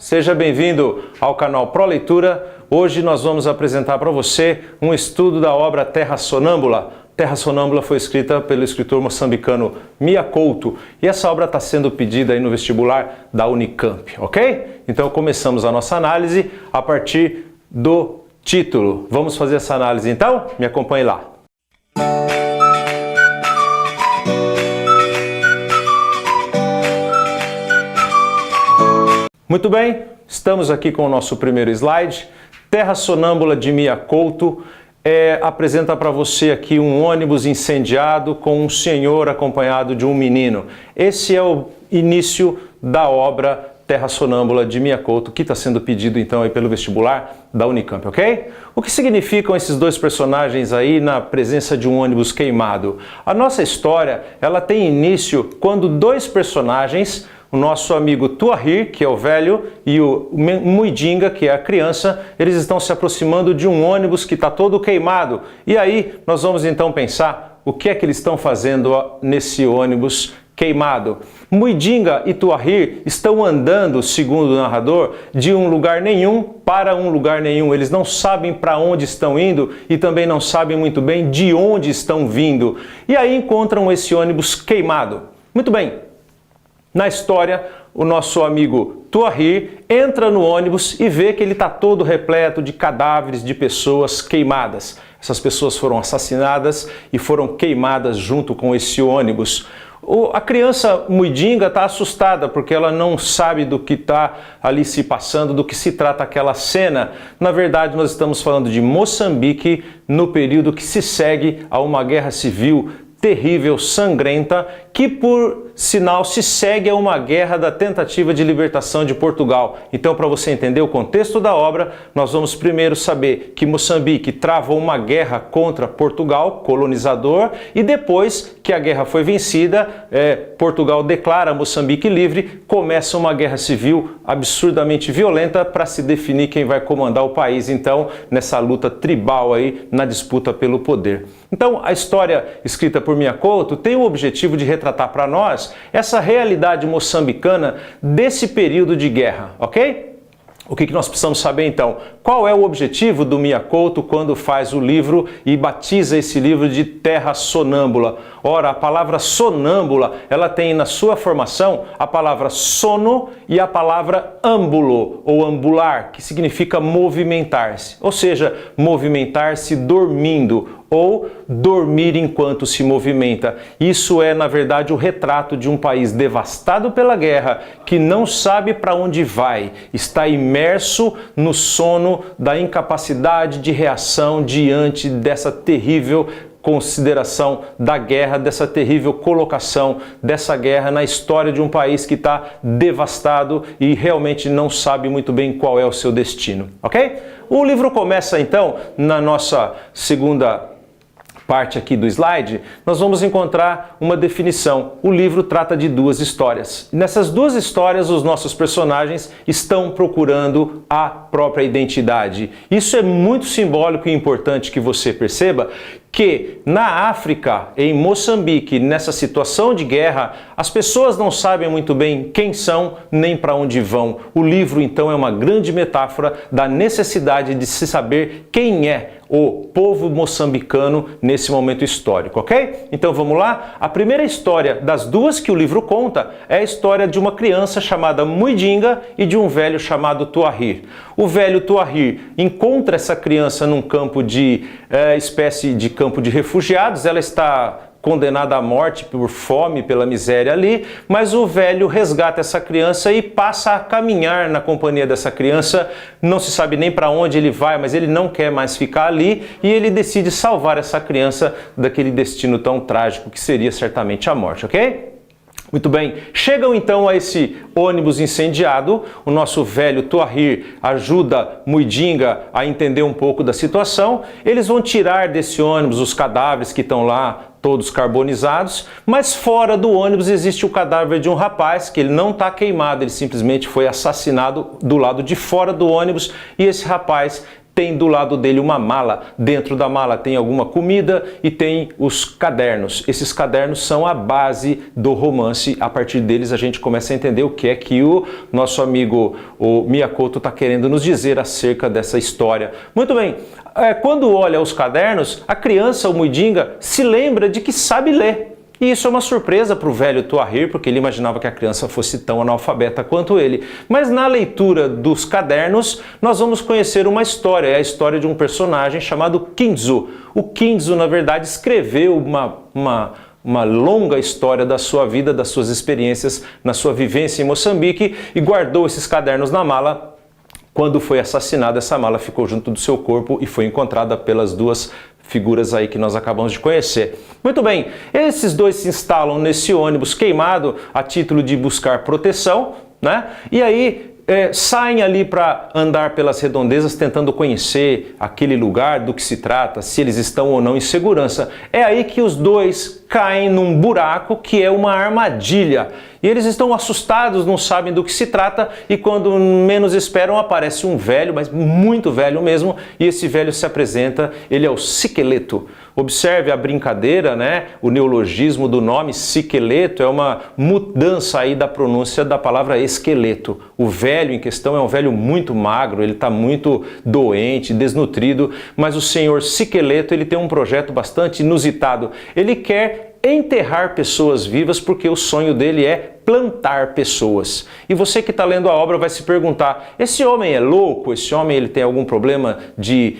seja bem-vindo ao canal Pro Leitura. Hoje nós vamos apresentar para você um estudo da obra Terra Sonâmbula. Terra Sonâmbula foi escrita pelo escritor moçambicano Mia Couto e essa obra está sendo pedida aí no vestibular da Unicamp, ok? Então começamos a nossa análise a partir do título. Vamos fazer essa análise então? Me acompanhe lá. Muito bem, estamos aqui com o nosso primeiro slide. Terra Sonâmbula de Mia Couto apresenta para você aqui um ônibus incendiado com um senhor acompanhado de um menino. Esse é o início da obra Terra Sonâmbula de Mia Couto, que está sendo pedido então aí pelo vestibular da Unicamp, ok? O que significam esses dois personagens aí na presença de um ônibus queimado? A nossa história, ela tem início quando dois personagens, o nosso amigo Tuahir, que é o velho, e o Muidinga, que é a criança, eles estão se aproximando de um ônibus que está todo queimado. E aí nós vamos então pensar o que é que eles estão fazendo nesse ônibus queimado. Muidinga e Tuahir estão andando, segundo o narrador, de um lugar nenhum para um lugar nenhum. Eles não sabem para onde estão indo e também não sabem muito bem de onde estão vindo. E aí encontram esse ônibus queimado. Muito bem. Na história, o nosso amigo Tuahir entra no ônibus e vê que ele está todo repleto de cadáveres de pessoas queimadas. Essas pessoas foram assassinadas e foram queimadas junto com esse ônibus. A criança Muidinga está assustada porque ela não sabe do que está ali se passando, do que se trata aquela cena. Na verdade, nós estamos falando de Moçambique no período que se segue a uma guerra civil terrível, sangrenta, que por sinal se segue a uma guerra da tentativa de libertação de Portugal. Então, para você entender o contexto da obra, nós vamos primeiro saber que Moçambique travou uma guerra contra Portugal, colonizador, e depois que a guerra foi vencida, Portugal declara Moçambique livre, começa uma guerra civil absurdamente violenta para se definir quem vai comandar o país, então, nessa luta tribal aí, na disputa pelo poder. Então, a história escrita por Mia Couto tem o objetivo de retratar para nós essa realidade moçambicana desse período de guerra, ok? O que nós precisamos saber então? Qual é o objetivo do Mia Couto quando faz o livro e batiza esse livro de Terra Sonâmbula? Ora, a palavra sonâmbula, ela tem na sua formação a palavra sono e a palavra âmbulo ou ambular, que significa movimentar-se, ou seja, movimentar-se dormindo ou dormir enquanto se movimenta. Isso é, na verdade, o retrato de um país devastado pela guerra, que não sabe para onde vai, está imerso no sono da incapacidade de reação diante dessa terrível consideração da guerra, dessa terrível colocação dessa guerra na história de um país que está devastado e realmente não sabe muito bem qual é o seu destino, ok? O livro começa então, na nossa segunda parte aqui do slide, nós vamos encontrar uma definição. O livro trata de duas histórias. Nessas duas histórias, os nossos personagens estão procurando a própria identidade. Isso é muito simbólico e importante que você perceba que na África, em Moçambique, nessa situação de guerra, as pessoas não sabem muito bem quem são nem para onde vão. O livro, então, é uma grande metáfora da necessidade de se saber quem é o povo moçambicano nesse momento histórico, ok? Então vamos lá? A primeira história das duas que o livro conta é a história de uma criança chamada Muidinga e de um velho chamado Tuahir. O velho Tuahir encontra essa criança num campo de espécie de campo de refugiados. Ela está condenada à morte por fome, pela miséria ali, mas o velho resgata essa criança e passa a caminhar na companhia dessa criança. Não se sabe nem para onde ele vai, mas ele não quer mais ficar ali e ele decide salvar essa criança daquele destino tão trágico que seria certamente a morte, ok? Muito bem, chegam então a esse ônibus incendiado, o nosso velho Tuahir ajuda Muidinga a entender um pouco da situação, eles vão tirar desse ônibus os cadáveres que estão lá, todos carbonizados, mas fora do ônibus existe o cadáver de um rapaz que ele não está queimado, ele simplesmente foi assassinado do lado de fora do ônibus e esse rapaz tem do lado dele uma mala. Dentro da mala tem alguma comida e tem os cadernos. Esses cadernos são a base do romance. A partir deles a gente começa a entender o que é que o nosso amigo o Miyakoto está querendo nos dizer acerca dessa história. Muito bem, quando olha os cadernos, a criança, o Mujinga, se lembra de que sabe ler. E isso é uma surpresa para o velho Tuahir, porque ele imaginava que a criança fosse tão analfabeta quanto ele. Mas na leitura dos cadernos, nós vamos conhecer uma história, é a história de um personagem chamado Kinzo. O Kinzo, na verdade, escreveu uma longa história da sua vida, das suas experiências, na sua vivência em Moçambique e guardou esses cadernos na mala. Quando foi assassinado, essa mala ficou junto do seu corpo e foi encontrada pelas duas figuras aí que nós acabamos de conhecer. Muito bem, esses dois se instalam nesse ônibus queimado a título de buscar proteção, né? E aí saem ali para andar pelas redondezas tentando conhecer aquele lugar, do que se trata, se eles estão ou não em segurança. É aí que os dois caem num buraco que é uma armadilha. E eles estão assustados, não sabem do que se trata, e quando menos esperam aparece um velho, mas muito velho mesmo, e esse velho se apresenta, ele é o Sikeleto. Observe a brincadeira, né? O neologismo do nome Sikeleto é uma mudança aí da pronúncia da palavra esqueleto. O velho em questão é um velho muito magro, ele está muito doente, desnutrido, mas o senhor Sikeleto, ele tem um projeto bastante inusitado. Ele quer enterrar pessoas vivas porque o sonho dele é plantar pessoas. E você que está lendo a obra vai se perguntar, esse homem é louco? Esse homem ele tem algum problema de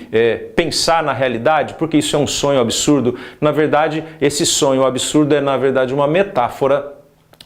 pensar na realidade? Porque isso é um sonho absurdo. Na verdade, esse sonho absurdo é na verdade uma metáfora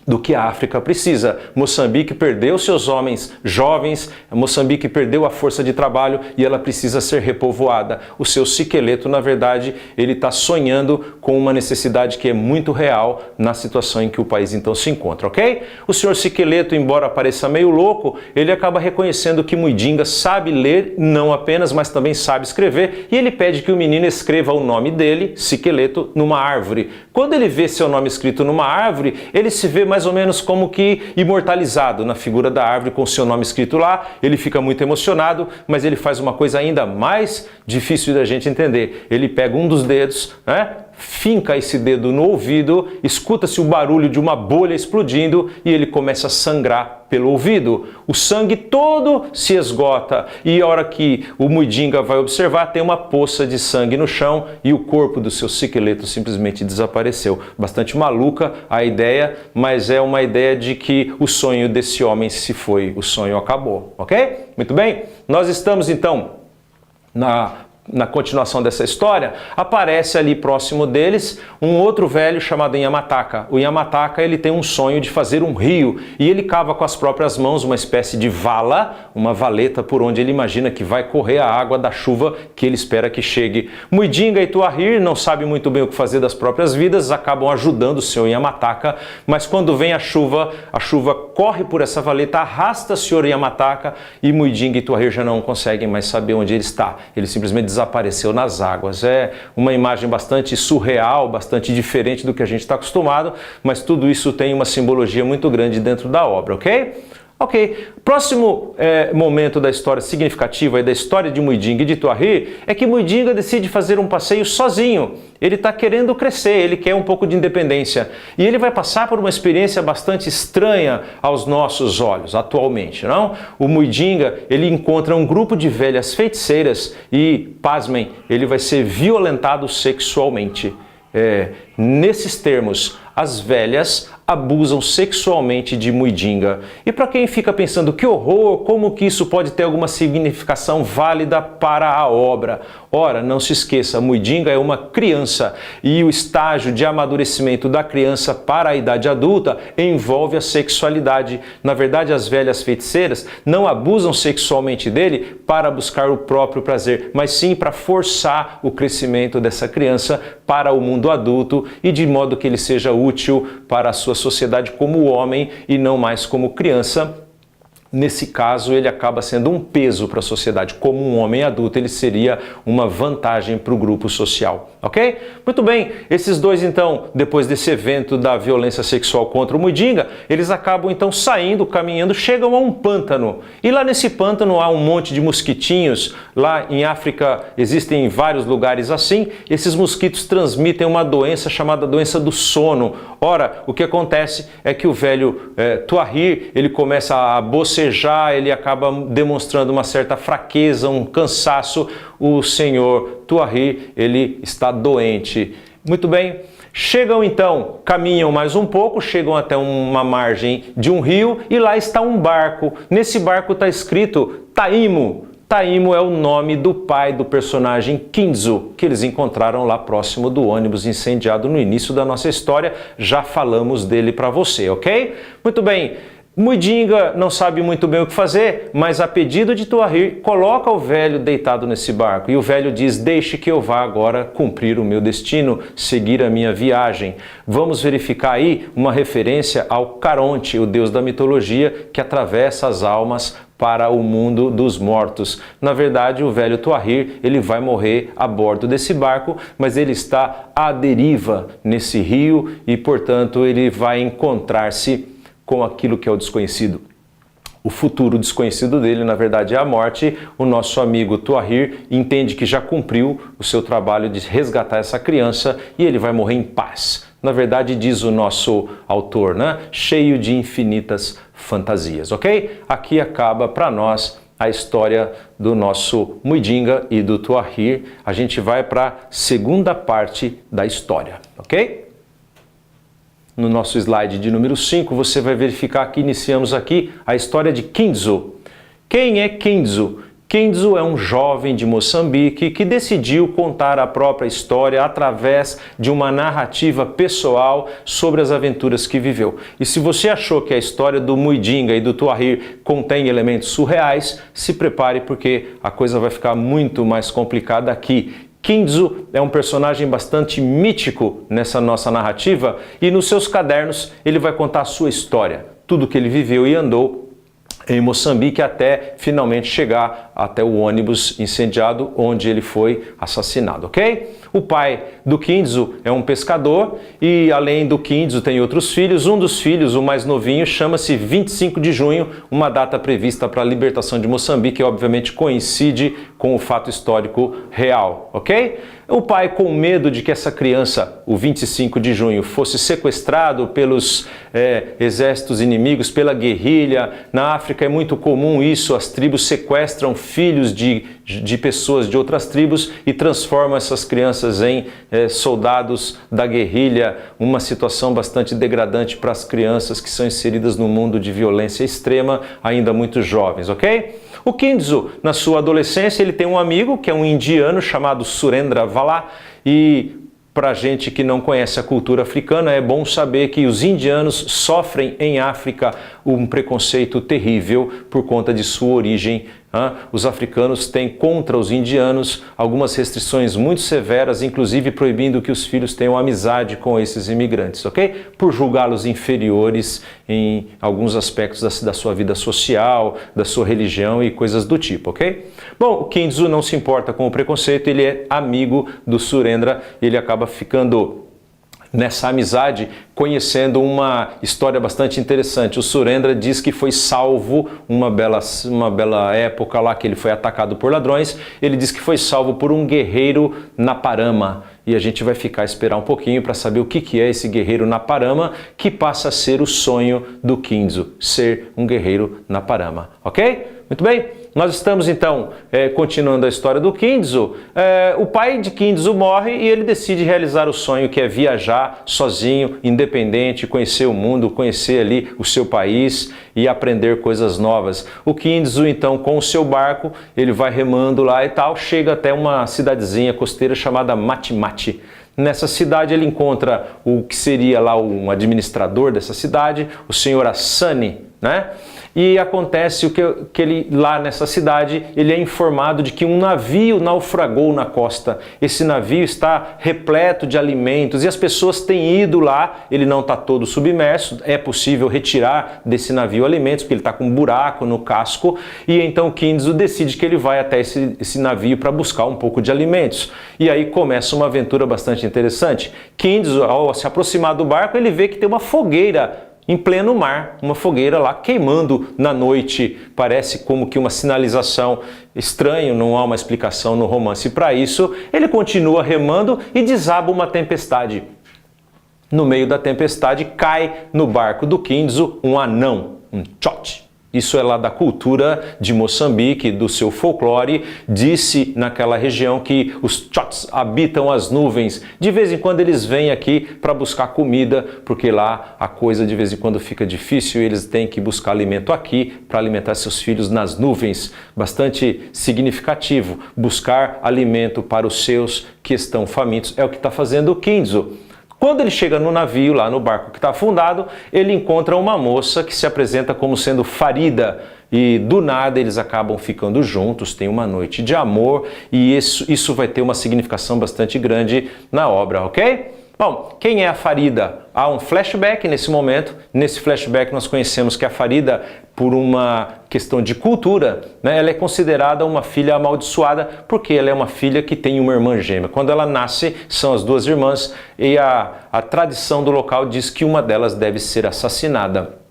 do que a África precisa. Moçambique perdeu seus homens jovens, Moçambique perdeu a força de trabalho e ela precisa ser repovoada. O seu Sikeleto, na verdade, ele está sonhando com uma necessidade que é muito real na situação em que o país então se encontra, ok? O senhor Sikeleto, embora pareça meio louco, ele acaba reconhecendo que Mujinga sabe ler, não apenas, mas também sabe escrever, e ele pede que o menino escreva o nome dele, Sikeleto, numa árvore. Quando ele vê seu nome escrito numa árvore, ele se vê mais ou menos como que imortalizado na figura da árvore com seu nome escrito lá. Ele fica muito emocionado, mas ele faz uma coisa ainda mais difícil da gente entender. Ele pega um dos dedos, né? Finca esse dedo no ouvido, escuta-se o barulho de uma bolha explodindo e ele começa a sangrar pelo ouvido. O sangue todo se esgota e a hora que o Mujinga vai observar, tem uma poça de sangue no chão e o corpo do seu Sikeleto simplesmente desapareceu. Bastante maluca a ideia, mas é uma ideia de que o sonho desse homem se foi, o sonho acabou, ok? Muito bem, nós estamos então na continuação dessa história, aparece ali próximo deles um outro velho chamado Yamataka. O Yamataka, ele tem um sonho de fazer um rio e ele cava com as próprias mãos uma espécie de vala, uma valeta por onde ele imagina que vai correr a água da chuva que ele espera que chegue. Mujinga e Tuahir não sabem muito bem o que fazer das próprias vidas, acabam ajudando o seu Yamataka, mas quando vem a chuva corre por essa valeta, arrasta o senhor Yamataka e Mujinga e Tuahir já não conseguem mais saber onde ele está. Ele simplesmente desapareceu nas águas. É uma imagem bastante surreal, bastante diferente do que a gente está acostumado, mas tudo isso tem uma simbologia muito grande dentro da obra, ok? Ok, próximo momento da história significativa e da história de Mujinga e de Tuahir é que Mujinga decide fazer um passeio sozinho. Ele está querendo crescer, ele quer um pouco de independência. E ele vai passar por uma experiência bastante estranha aos nossos olhos, atualmente, não? O Mujinga, ele encontra um grupo de velhas feiticeiras e, pasmem, ele vai ser violentado sexualmente. Nesses termos, as velhas abusam sexualmente de Mujinga. E para quem fica pensando que horror, como que isso pode ter alguma significação válida para a obra? Ora, não se esqueça, Mujinga é uma criança e o estágio de amadurecimento da criança para a idade adulta envolve a sexualidade. Na verdade, as velhas feiticeiras não abusam sexualmente dele para buscar o próprio prazer, mas sim para forçar o crescimento dessa criança para o mundo adulto e de modo que ele seja útil para a sua sociedade como homem e não mais como criança. Nesse caso, ele acaba sendo um peso para a sociedade. Como um homem adulto, ele seria uma vantagem para o grupo social. ok? Muito bem, esses dois então, depois desse evento da violência sexual contra o Mudinga, eles acabam então saindo, caminhando, chegam a um pântano. E lá nesse pântano há um monte de mosquitinhos. Lá em África existem vários lugares assim. Esses mosquitos transmitem uma doença chamada doença do sono. Ora, o que acontece é que o velho Tuahir, ele começa a bocejar, ele acaba demonstrando uma certa fraqueza, um cansaço. O senhor Tuahir, ele está doente. Muito bem, chegam então, caminham mais um pouco, chegam até uma margem de um rio e lá está um barco. Nesse barco está escrito Taimo. Taimo é o nome do pai do personagem Kinzo, que eles encontraram lá próximo do ônibus incendiado no início da nossa história. Já falamos dele para você, ok? Muito bem. Mudinga não sabe muito bem o que fazer, mas a pedido de Tuahir, coloca o velho deitado nesse barco. E o velho diz, deixe que eu vá agora cumprir o meu destino, seguir a minha viagem. Vamos verificar aí uma referência ao Caronte, o deus da mitologia, que atravessa as almas para o mundo dos mortos. Na verdade, o velho Tuahir, ele vai morrer a bordo desse barco, mas ele está à deriva nesse rio e, portanto, ele vai encontrar-se com aquilo que é o desconhecido. O futuro desconhecido dele, na verdade, é a morte. O nosso amigo Tuahir entende que já cumpriu o seu trabalho de resgatar essa criança e ele vai morrer em paz. Na verdade, diz o nosso autor, né? Cheio de infinitas fantasias, ok? Aqui acaba para nós a história do nosso Mudinga e do Tuahir. A gente vai para a segunda parte da história, ok? No nosso slide de número 5, você vai verificar que iniciamos aqui a história de Kinzo. Quem é Kinzo? Kinzo é um jovem de Moçambique que decidiu contar a própria história através de uma narrativa pessoal sobre as aventuras que viveu. E se você achou que a história do Mudinga e do Tuahir contém elementos surreais, se prepare porque a coisa vai ficar muito mais complicada aqui. Kinzo é um personagem bastante mítico nessa nossa narrativa e nos seus cadernos ele vai contar a sua história, tudo que ele viveu e andou em Moçambique até finalmente chegar até o ônibus incendiado onde ele foi assassinado, ok? O pai do Kinzo é um pescador e além do Kinzo tem outros filhos. Um dos filhos, o mais novinho, chama-se 25 de junho, uma data prevista para a libertação de Moçambique, obviamente coincide com o fato histórico real, ok? O pai, com medo de que essa criança, o 25 de junho, fosse sequestrado pelos exércitos inimigos, pela guerrilha. Na África é muito comum isso, as tribos sequestram filhos de pessoas de outras tribos e transformam essas crianças em soldados da guerrilha, uma situação bastante degradante para as crianças que são inseridas no mundo de violência extrema, ainda muito jovens, ok? O Kinzo, na sua adolescência, ele tem um amigo que é um indiano chamado Surendra Vala e para gente que não conhece a cultura africana, é bom saber que os indianos sofrem em África um preconceito terrível por conta de sua origem. Os africanos têm contra os indianos algumas restrições muito severas, inclusive proibindo que os filhos tenham amizade com esses imigrantes, ok? Por julgá-los inferiores em alguns aspectos da sua vida social, da sua religião e coisas do tipo, ok? Bom, o Kinzo não se importa com o preconceito, ele é amigo do Surendra, ele acaba ficando nessa amizade, conhecendo uma história bastante interessante. O Surendra diz que foi salvo uma bela época lá que ele foi atacado por ladrões. Ele diz que foi salvo por um guerreiro Naparama. E a gente vai ficar a esperar um pouquinho para saber o que é esse guerreiro Naparama, que passa a ser o sonho do Kinzo, ser um guerreiro Naparama, ok? Muito bem, nós estamos então continuando a história do Kinzo. O pai de Kinzo morre e ele decide realizar o sonho que é viajar sozinho, independente, conhecer o mundo, conhecer ali o seu país e aprender coisas novas. O Kinzo então com o seu barco, ele vai remando lá e tal, chega até uma cidadezinha costeira chamada Mati-Mati. Nessa cidade ele encontra o que seria lá um administrador dessa cidade, o senhor Asani, né? e acontece que ele, lá nessa cidade, ele é informado de que um navio naufragou na costa. Esse navio está repleto de alimentos e as pessoas têm ido lá, ele não está todo submerso, é possível retirar desse navio alimentos, porque ele está com um buraco no casco, e então Kinzo decide que ele vai até esse navio para buscar um pouco de alimentos. E aí começa uma aventura bastante interessante. Kinzo, ao se aproximar do barco, ele vê que tem uma fogueira em pleno mar, uma fogueira lá queimando na noite. Parece como que uma sinalização estranha, não há uma explicação no romance para isso. Ele continua remando e desaba uma tempestade. No meio da tempestade cai no barco do Kinzo um anão, um Chot. Isso é lá da cultura de Moçambique, do seu folclore. Disse naquela região que os Chots habitam as nuvens. De vez em quando eles vêm aqui para buscar comida, porque lá a coisa de vez em quando fica difícil e eles têm que buscar alimento aqui para alimentar seus filhos nas nuvens. Bastante significativo. Buscar alimento para os seus que estão famintos é o que está fazendo o Kinzo. Quando ele chega no navio, lá no barco que está afundado, ele encontra uma moça que se apresenta como sendo Farida e do nada eles acabam ficando juntos, tem uma noite de amor e isso vai ter uma significação bastante grande na obra, ok? Bom, quem é a Farida? Há um flashback nesse momento. Nesse flashback nós conhecemos que a Farida, por uma questão de cultura, né, ela é considerada uma filha amaldiçoada porque ela é uma filha que tem uma irmã gêmea. Quando ela nasce, são as duas irmãs e a tradição do local diz que uma delas deve ser assassinada.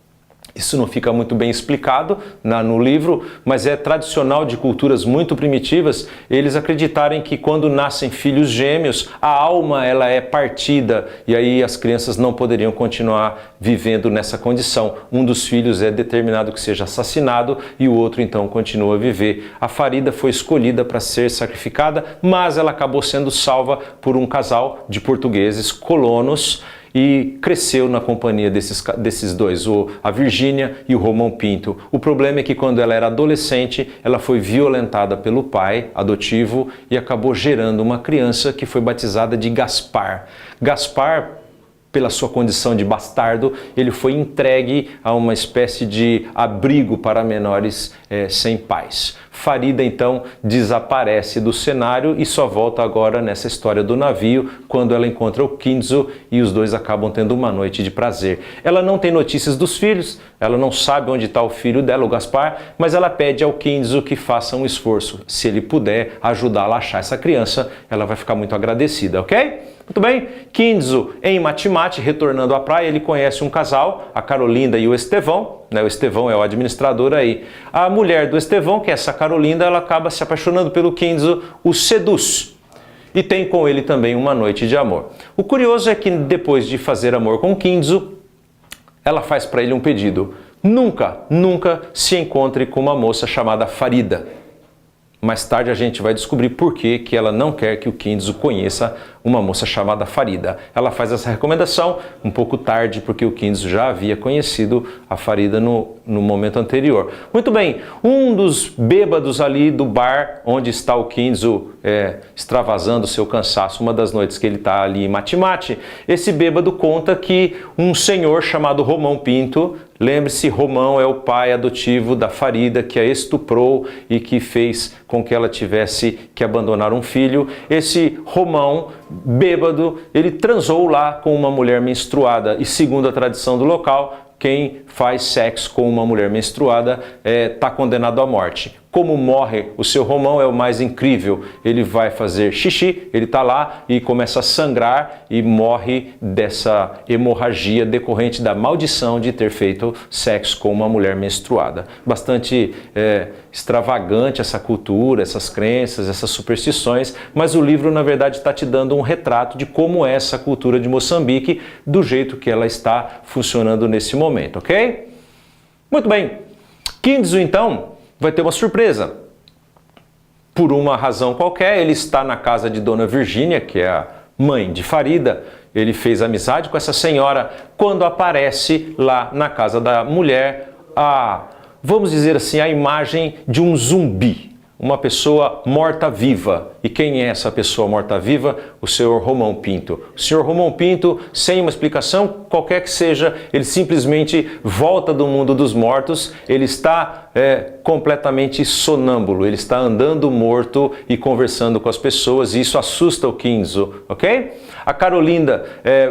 Isso não fica muito bem explicado no livro, mas é tradicional de culturas muito primitivas eles acreditarem que quando nascem filhos gêmeos, a alma ela é partida e aí as crianças não poderiam continuar vivendo nessa condição. Um dos filhos é determinado que seja assassinado e o outro então continua a viver. A Farida foi escolhida para ser sacrificada, mas ela acabou sendo salva por um casal de portugueses colonos e cresceu na companhia desses dois, a Virgínia e o Romão Pinto. O problema é que quando ela era adolescente, ela foi violentada pelo pai adotivo e acabou gerando uma criança que foi batizada de Gaspar. Gaspar, pela sua condição de bastardo, ele foi entregue a uma espécie de abrigo para menores sem pais. Farida então desaparece do cenário e só volta agora nessa história do navio, quando ela encontra o Kinzo e os dois acabam tendo uma noite de prazer. Ela não tem notícias dos filhos, ela não sabe onde está o filho dela, o Gaspar, mas ela pede ao Kinzo que faça um esforço. Se ele puder ajudá-la a achar essa criança, ela vai ficar muito agradecida, ok? Muito bem, Kinzo em Matimate, retornando à praia, ele conhece um casal, a Carolinda e o Estevão, né? O Estevão é o administrador aí. A mulher do Estevão, que é essa Carolinda, ela acaba se apaixonando pelo Kinzo, o seduz e tem com ele também uma noite de amor. O curioso é que depois de fazer amor com Kinzo, ela faz para ele um pedido: nunca se encontre com uma moça chamada Farida. Mais tarde a gente vai descobrir por que ela não quer que o Kinzo conheça uma moça chamada Farida. Ela faz essa recomendação um pouco tarde, porque o Kinzo já havia conhecido a Farida no momento anterior. Muito bem, um dos bêbados ali do bar onde está o Kinzo extravasando seu cansaço, uma das noites que ele está ali em Matimate, esse bêbado conta que um senhor chamado Romão Pinto, lembre-se, Romão é o pai adotivo da Farida, que a estuprou e que fez com que ela tivesse que abandonar um filho. Esse Romão, bêbado, ele transou lá com uma mulher menstruada e, segundo a tradição do local, quem faz sexo com uma mulher menstruada está condenado à morte. Como morre o seu Romão é o mais incrível. Ele vai fazer xixi, ele está lá e começa a sangrar e morre dessa hemorragia decorrente da maldição de ter feito sexo com uma mulher menstruada. Bastante extravagante essa cultura, essas crenças, essas superstições, mas o livro na verdade está te dando um retrato de como é essa cultura de Moçambique, do jeito que ela está funcionando nesse momento, ok? Muito bem. Kinzo então vai ter uma surpresa. Por uma razão qualquer, ele está na casa de Dona Virgínia, que é a mãe de Farida. Ele fez amizade com essa senhora quando aparece lá na casa da mulher vamos dizer assim, a imagem de um zumbi. uma pessoa morta-viva. E quem é essa pessoa morta-viva? O senhor Romão Pinto. O senhor Romão Pinto, sem uma explicação qualquer que seja, ele simplesmente volta do mundo dos mortos, ele está completamente sonâmbulo, ele está andando morto e conversando com as pessoas, e isso assusta o Kinzo, ok? A Carolinda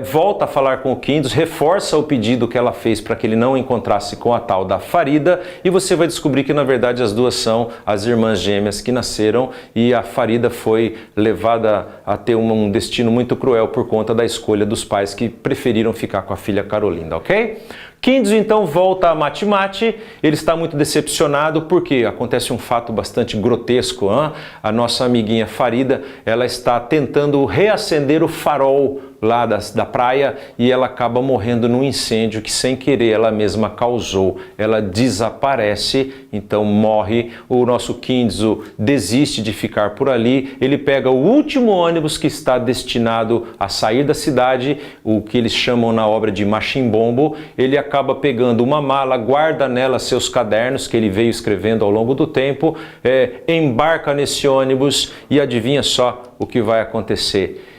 volta a falar com o Kinzo, reforça o pedido que ela fez para que ele não encontrasse com a tal da Farida, e você vai descobrir que na verdade as duas são as irmãs gêmeas que nasceram, e a Farida foi levada a ter um destino muito cruel por conta da escolha dos pais que preferiram ficar com a filha Carolinda, ok? Kinzo então volta a Mate-Mate, ele está muito decepcionado porque acontece um fato bastante grotesco. A nossa amiguinha Farida, ela está tentando reacender o farol lá da praia e ela acaba morrendo num incêndio que sem querer ela mesma causou. Ela desaparece, então morre. O nosso Kinzo desiste de ficar por ali, ele pega o último ônibus que está destinado a sair da cidade, o que eles chamam na obra de machimbombo. Ele acaba pegando uma mala, guarda nela seus cadernos que ele veio escrevendo ao longo do tempo, embarca nesse ônibus e adivinha só o que vai acontecer.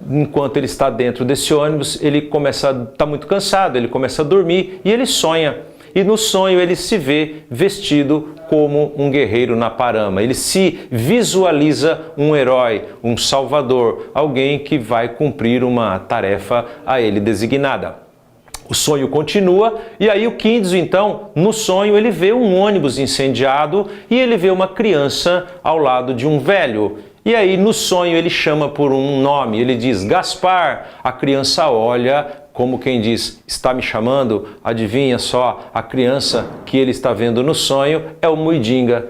Enquanto ele está dentro desse ônibus, ele começa a estar muito cansado, ele começa a dormir e ele sonha. E no sonho ele se vê vestido como um guerreiro na Parama. Ele se visualiza um herói, um salvador, alguém que vai cumprir uma tarefa a ele designada. O sonho continua e aí o Kinzo, então, no sonho ele vê um ônibus incendiado e ele vê uma criança ao lado de um velho. E aí no sonho ele chama por um nome, ele diz Gaspar. A criança olha como quem diz, está me chamando? Adivinha só, a criança que ele está vendo no sonho é o Muidinga.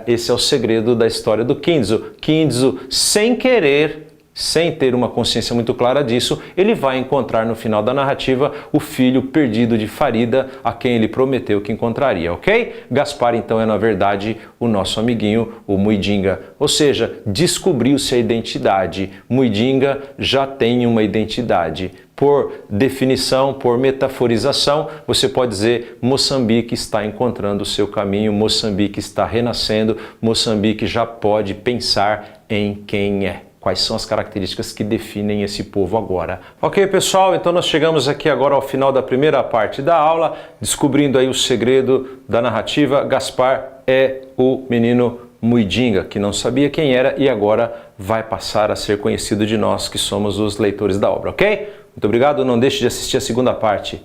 Esse é o segredo da história do Kinzo. Kinzo, sem querer, sem ter uma consciência muito clara disso, ele vai encontrar no final da narrativa o filho perdido de Farida, a quem ele prometeu que encontraria, ok? Gaspar, então, é na verdade o nosso amiguinho, o Muidinga. Ou seja, descobriu-se a identidade. Muidinga já tem uma identidade. Por definição, por metaforização, você pode dizer Moçambique está encontrando o seu caminho, Moçambique está renascendo, Moçambique já pode pensar em quem é. Quais são as características que definem esse povo agora. Ok, pessoal, então nós chegamos aqui agora ao final da primeira parte da aula, descobrindo aí o segredo da narrativa. Gaspar é o menino Muidinga, que não sabia quem era e agora vai passar a ser conhecido de nós, que somos os leitores da obra, ok? Muito obrigado, não deixe de assistir a segunda parte.